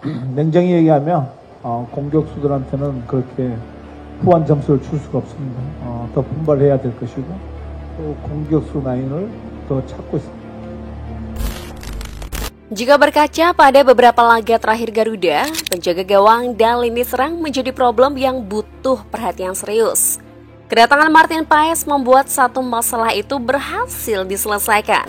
냉정히 얘기하면 공격수들한테는 그렇게 후한 점수를 줄 수가 없습니다. 더 분발해야 될 것이고 또 공격수 라인을 더 찾고 있습니다. Jika berkaca pada beberapa laga terakhir Garuda, penjaga gawang dan lini serang menjadi problem yang butuh perhatian serius. Kedatangan Martin Paes membuat satu masalah itu berhasil diselesaikan.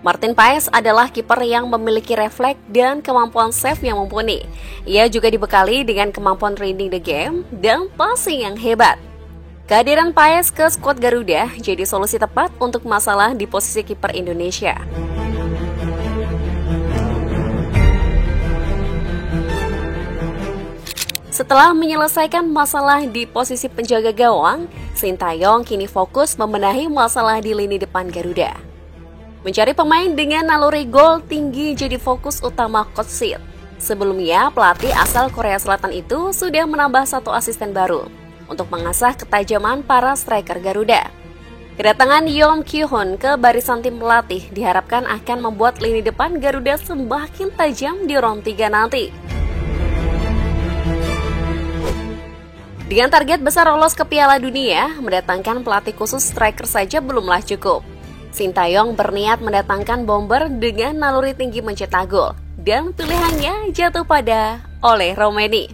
Martin Paes adalah kiper yang memiliki refleks dan kemampuan save yang mumpuni. Ia juga dibekali dengan kemampuan reading the game dan passing yang hebat. Kehadiran Paes ke skuad Garuda jadi solusi tepat untuk masalah di posisi kiper Indonesia. Setelah menyelesaikan masalah di posisi penjaga gawang, Sintayong kini fokus membenahi masalah di lini depan Garuda. Mencari pemain dengan naluri gol tinggi jadi fokus utama Coach Sid. Sebelumnya, pelatih asal Korea Selatan itu sudah menambah satu asisten baru untuk mengasah ketajaman para striker Garuda. Kedatangan Yeom Ki-hoon ke barisan tim pelatih diharapkan akan membuat lini depan Garuda semakin tajam di round 3 nanti. Dengan target besar lolos ke Piala Dunia, mendatangkan pelatih khusus striker saja belumlah cukup. Sintayong berniat mendatangkan bomber dengan naluri tinggi mencetak gol, dan pilihannya jatuh pada Oleh Romeni.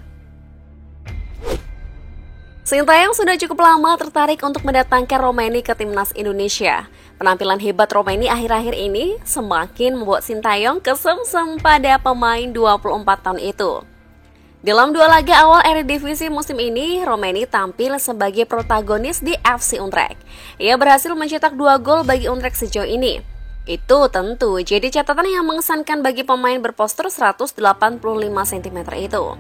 Sintayong sudah cukup lama tertarik untuk mendatangkan Romeni ke timnas Indonesia. Penampilan hebat Romeni akhir-akhir ini semakin membuat Sintayong kesemsem pada pemain 24 tahun itu. Dalam 2 laga awal Eredivisie musim ini, Romeni tampil sebagai protagonis di FC Utrecht. Ia berhasil mencetak 2 gol bagi Utrecht sejauh ini. Itu tentu jadi catatan yang mengesankan bagi pemain berpostur 185 cm itu.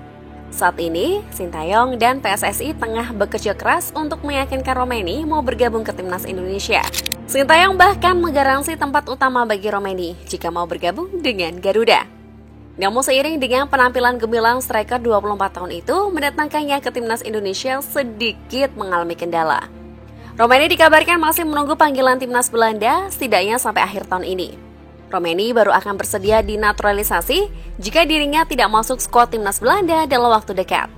Saat ini, Sintayong dan PSSI tengah bekerja keras untuk meyakinkan Romeni mau bergabung ke timnas Indonesia. Sintayong bahkan menggaransi tempat utama bagi Romeni jika mau bergabung dengan Garuda. Namun seiring dengan penampilan gemilang striker 24 tahun itu, mendatangkannya ke timnas Indonesia sedikit mengalami kendala. Romeni dikabarkan masih menunggu panggilan timnas Belanda setidaknya sampai akhir tahun ini. Romeni baru akan bersedia dinaturalisasi jika dirinya tidak masuk skuad timnas Belanda dalam waktu dekat.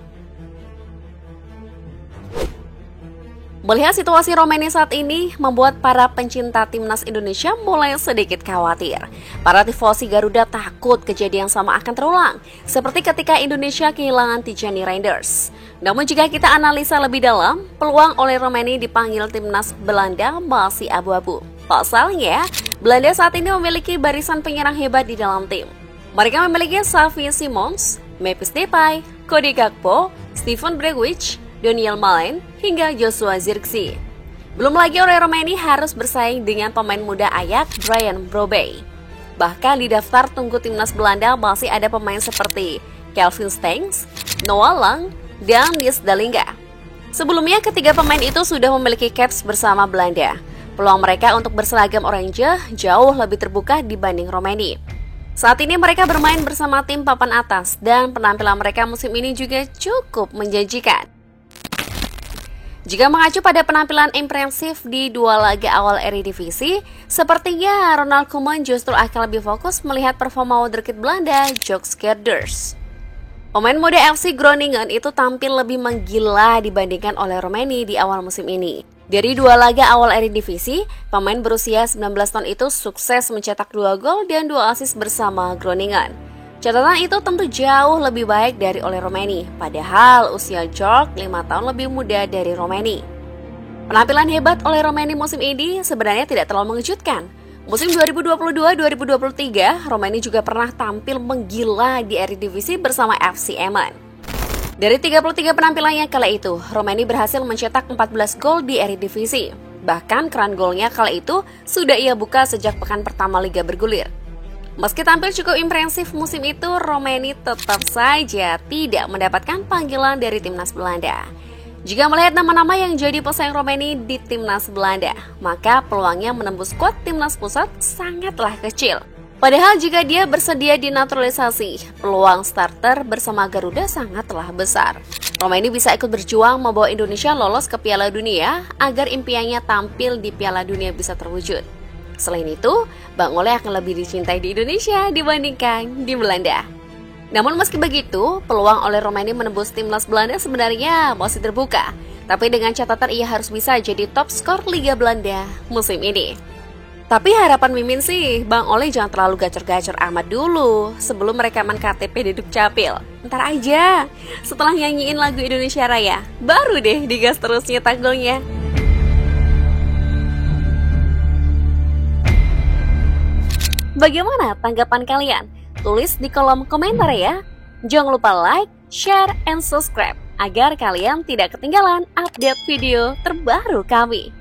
Melihat situasi Romeni saat ini membuat para pencinta timnas Indonesia mulai sedikit khawatir. Para tifosi Garuda takut kejadian sama akan terulang, seperti ketika Indonesia kehilangan Tijani Reinders. Namun jika kita analisa lebih dalam, peluang Oleh Romeni dipanggil timnas Belanda masih abu-abu. Pasalnya, Belanda saat ini memiliki barisan penyerang hebat di dalam tim. Mereka memiliki Xavi Simons, Memphis Depay, Cody Gakpo, Steven Bergwijn, Daniel Malen, hingga Joshua Zirkzee. Belum lagi Oleh Romeni harus bersaing dengan pemain muda Ajax Brian Brobby. Bahkan di daftar tunggu timnas Belanda masih ada pemain seperti Kelvin Stengs, Noah Lang, dan Niels Dalinga. Sebelumnya ketiga pemain itu sudah memiliki caps bersama Belanda. Peluang mereka untuk berseragam oranye jauh lebih terbuka dibanding Romeni. Saat ini mereka bermain bersama tim papan atas dan penampilan mereka musim ini juga cukup menjanjikan. Jika mengacu pada penampilan impresif di 2 laga awal Eredivisie, sepertinya Ronald Koeman justru akan lebih fokus melihat performa wonderkid Belanda, Jocks Gerders. Pemain muda FC Groningen itu tampil lebih menggila dibandingkan Oleh Romeni di awal musim ini. Dari 2 laga awal Eredivisie, pemain berusia 19 tahun itu sukses mencetak 2 gol dan 2 assist bersama Groningen. Catatan itu tentu jauh lebih baik dari Oleh Romeni, padahal usia Jorg 5 tahun lebih muda dari Romeni. Penampilan hebat Oleh Romeni musim ini sebenarnya tidak terlalu mengejutkan. Musim 2022-2023, Romeni juga pernah tampil menggila di Eredivisie bersama FC Emmen. Dari 33 penampilannya kala itu, Romeni berhasil mencetak 14 gol di Eredivisie. Bahkan keran golnya kala itu sudah ia buka sejak pekan pertama Liga bergulir. Meski tampil cukup impresif musim itu, Romeni tetap saja tidak mendapatkan panggilan dari timnas Belanda. Jika melihat nama-nama yang jadi pesaing Romeni di timnas Belanda, maka peluangnya menembus skuad timnas pusat sangatlah kecil. Padahal jika dia bersedia dinaturalisasi, peluang starter bersama Garuda sangatlah besar. Romeni bisa ikut berjuang membawa Indonesia lolos ke Piala Dunia agar impiannya tampil di Piala Dunia bisa terwujud. Selain itu, Bang Oleh akan lebih dicintai di Indonesia dibandingkan di Belanda. Namun meski begitu, peluang oleh Romaini menembus timnas Belanda sebenarnya masih terbuka. Tapi dengan catatan ia harus bisa jadi top skor Liga Belanda musim ini. Tapi harapan Mimin sih, Bang Oleh jangan terlalu gacor-gacor amat dulu sebelum rekaman KTP di Dukcapil. Ntar aja, setelah nyanyiin lagu Indonesia Raya, baru deh digas terus nyetak golnya. Bagaimana tanggapan kalian? Tulis di kolom komentar ya. Jangan lupa like, share, and subscribe agar kalian tidak ketinggalan update video terbaru kami.